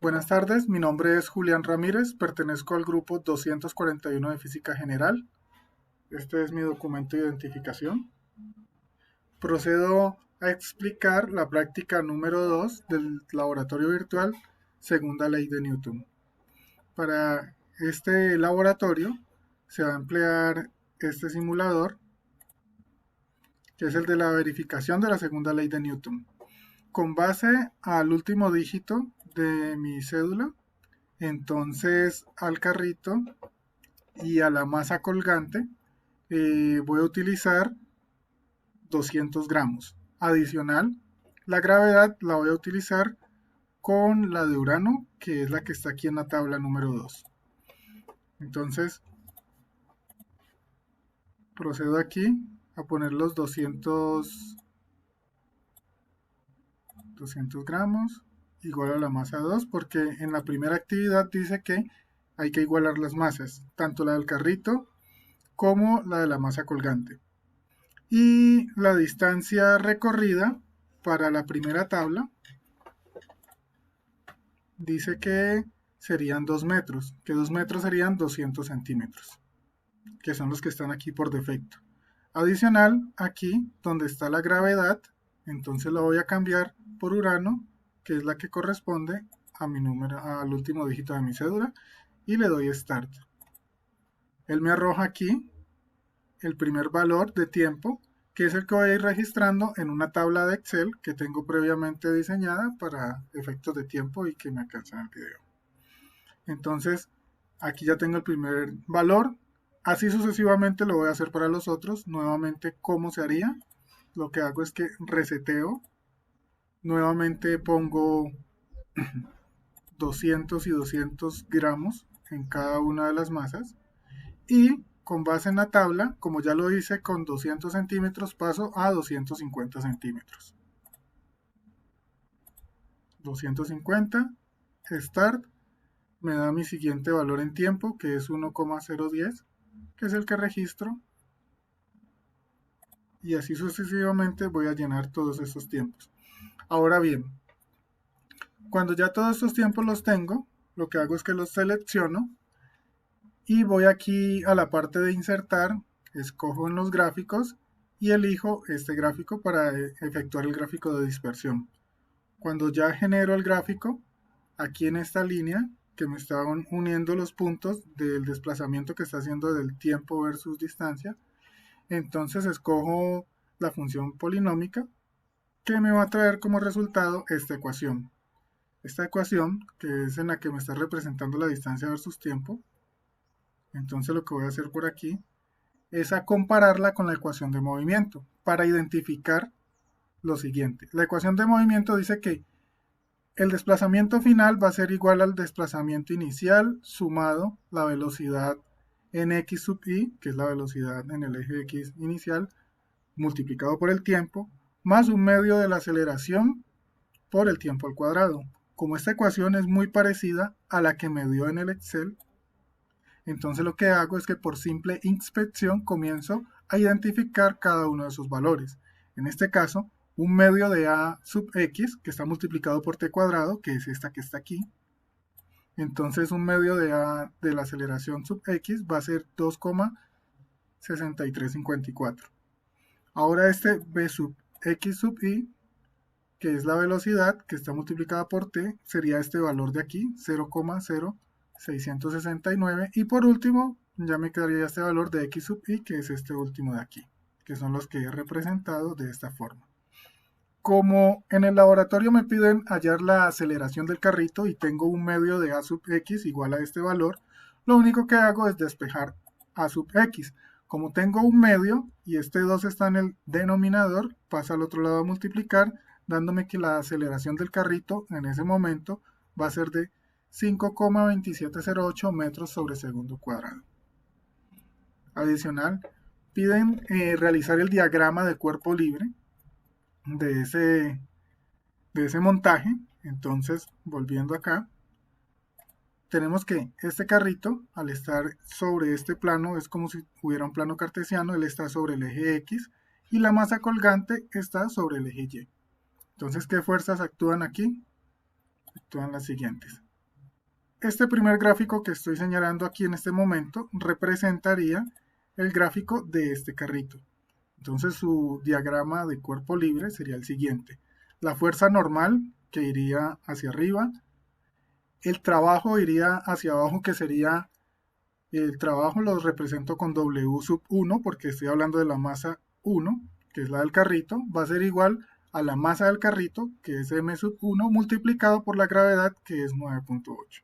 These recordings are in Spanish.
Buenas tardes, mi nombre es Julián Ramírez, pertenezco al grupo 241 de Física General. Este es mi documento de identificación. Procedo a explicar la práctica número 2 del laboratorio virtual, segunda ley de Newton. Para este laboratorio se va a emplear este simulador, que es el de la verificación de la segunda ley de Newton. Con base al último dígito de mi cédula, entonces al carrito y a la masa colgante voy a utilizar 200 gramos. Adicional, la gravedad la voy a utilizar con la de Urano, que es la que está aquí en la tabla número 2. Entonces, procedo aquí a poner los 200 gramos igual a la masa 2, porque en la primera actividad dice que hay que igualar las masas, tanto la del carrito como la de la masa colgante. Y la distancia recorrida para la primera tabla dice que serían 2 metros, que 2 metros serían 200 centímetros, que son los que están aquí por defecto. Adicional, aquí donde está la gravedad, entonces la voy a cambiar por Urano, que es la que corresponde a mi número, al último dígito de mi cédula, y le doy Start. Él me arroja aquí el primer valor de tiempo, que es el que voy a ir registrando en una tabla de Excel que tengo previamente diseñada para efectos de tiempo y que me alcanza en el video. Entonces, aquí ya tengo el primer valor. Así sucesivamente lo voy a hacer para los otros. Nuevamente, ¿cómo se haría? Lo que hago es que reseteo. Nuevamente pongo 200 y 200 gramos en cada una de las masas. Y con base en la tabla, como ya lo hice con 200 centímetros, paso a 250 centímetros. 250, Start, me da mi siguiente valor en tiempo, que es 1,010, que es el que registro. Y así sucesivamente voy a llenar todos estos tiempos. Ahora bien, cuando ya todos estos tiempos los tengo, lo que hago es que los selecciono y voy aquí a la parte de insertar, escojo en los gráficos y elijo este gráfico para efectuar el gráfico de dispersión. Cuando ya genero el gráfico, aquí en esta línea que me están uniendo los puntos del desplazamiento que está haciendo del tiempo versus distancia, entonces escojo la función polinómica que me va a traer como resultado esta ecuación. Esta ecuación, que es en la que me está representando la distancia versus tiempo, entonces lo que voy a hacer por aquí es a compararla con la ecuación de movimiento para identificar lo siguiente. La ecuación de movimiento dice que el desplazamiento final va a ser igual al desplazamiento inicial sumado la velocidad en x sub i, que es la velocidad en el eje x inicial, multiplicado por el tiempo, más un medio de la aceleración por el tiempo al cuadrado. Como esta ecuación es muy parecida a la que me dio en el Excel, entonces lo que hago es que por simple inspección comienzo a identificar cada uno de esos valores. En este caso, un medio de a sub x, que está multiplicado por t cuadrado, que es esta que está aquí. Entonces un medio de a de la aceleración sub x va a ser 2,6354. Ahora este b sub x sub i, que es la velocidad que está multiplicada por t, sería este valor de aquí, 0,0669. Y por último, ya me quedaría este valor de x sub i, que es este último de aquí, que son los que he representado de esta forma. Como en el laboratorio me piden hallar la aceleración del carrito y tengo un medio de a sub x igual a este valor, lo único que hago es despejar a sub x. Como tengo un medio y este 2 está en el denominador, pasa al otro lado a multiplicar, dándome que la aceleración del carrito en ese momento va a ser de 5,2708 metros sobre segundo cuadrado. Adicional, piden realizar el diagrama de cuerpo libre de ese montaje. Entonces, volviendo acá, tenemos que este carrito, al estar sobre este plano, es como si hubiera un plano cartesiano, él está sobre el eje X y la masa colgante está sobre el eje Y. Entonces, ¿qué fuerzas actúan aquí? Actúan las siguientes. este primer gráfico que estoy señalando aquí en este momento representaría el gráfico de este carrito. Entonces su diagrama de cuerpo libre sería el siguiente. La fuerza normal, que iría hacia arriba. El trabajo iría hacia abajo, que sería el trabajo lo represento con W sub 1 porque estoy hablando de la masa 1, que es la del carrito. Va a ser igual a la masa del carrito, que es M sub 1, multiplicado por la gravedad, que es 9.8.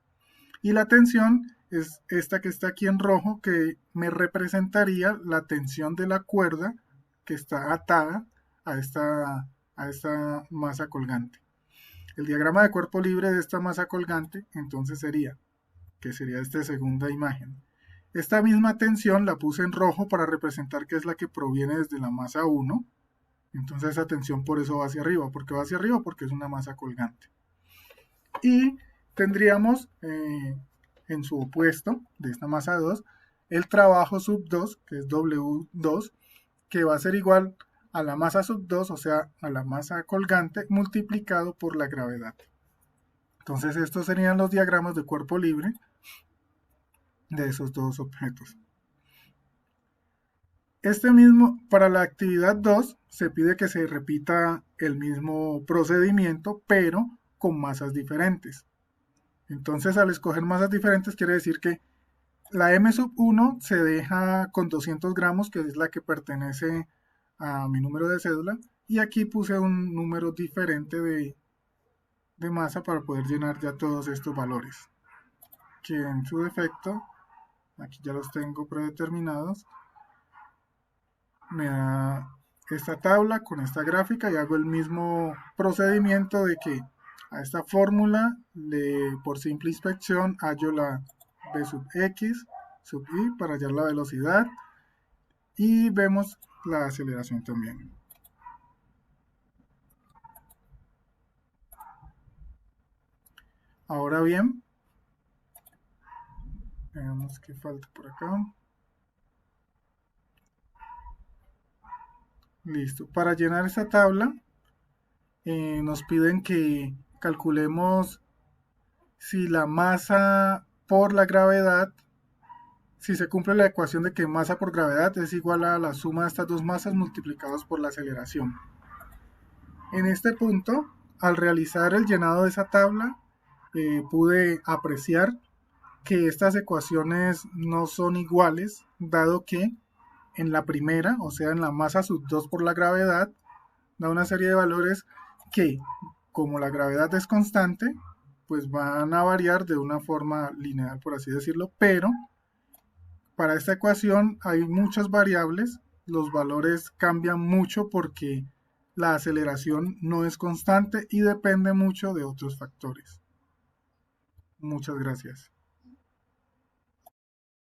Y la tensión es esta que está aquí en rojo, que me representaría la tensión de la cuerda que está atada a esta masa colgante. El diagrama de cuerpo libre de esta masa colgante entonces sería, que sería esta segunda imagen. Esta misma tensión la puse en rojo para representar que es la que proviene desde la masa 1. Entonces esa tensión por eso va hacia arriba. ¿Por qué va hacia arriba? Porque es una masa colgante. Y tendríamos en su opuesto de esta masa 2 el trabajo sub 2, que es W2, que va a ser igual a la masa sub 2, o sea, a la masa colgante, multiplicado por la gravedad. Entonces estos serían los diagramas de cuerpo libre de esos dos objetos. Para la actividad 2 se pide que se repita el mismo procedimiento, pero con masas diferentes. Entonces, al escoger masas diferentes quiere decir que la M sub 1 se deja con 200 gramos, que es la que pertenece a mi número de cédula, y aquí puse un número diferente de masa para poder llenar ya todos estos valores, que en su defecto, aquí ya los tengo predeterminados, me da esta tabla con esta gráfica y hago el mismo procedimiento de que a esta fórmula por simple inspección hallo la v sub x sub i para hallar la velocidad y vemos la aceleración también. Ahora bien, veamos qué falta por acá. Listo. Para llenar esta tabla nos piden que calculemos si la masa por la gravedad, si se cumple la ecuación de que masa por gravedad es igual a la suma de estas dos masas multiplicados por la aceleración. En este punto, al realizar el llenado de esa tabla, pude apreciar que estas ecuaciones no son iguales, dado que en la primera, o sea en la masa sub 2 por la gravedad, da una serie de valores que, como la gravedad es constante, pues van a variar de una forma lineal, por así decirlo, pero para esta ecuación hay muchas variables, los valores cambian mucho porque la aceleración no es constante y depende mucho de otros factores. Muchas gracias.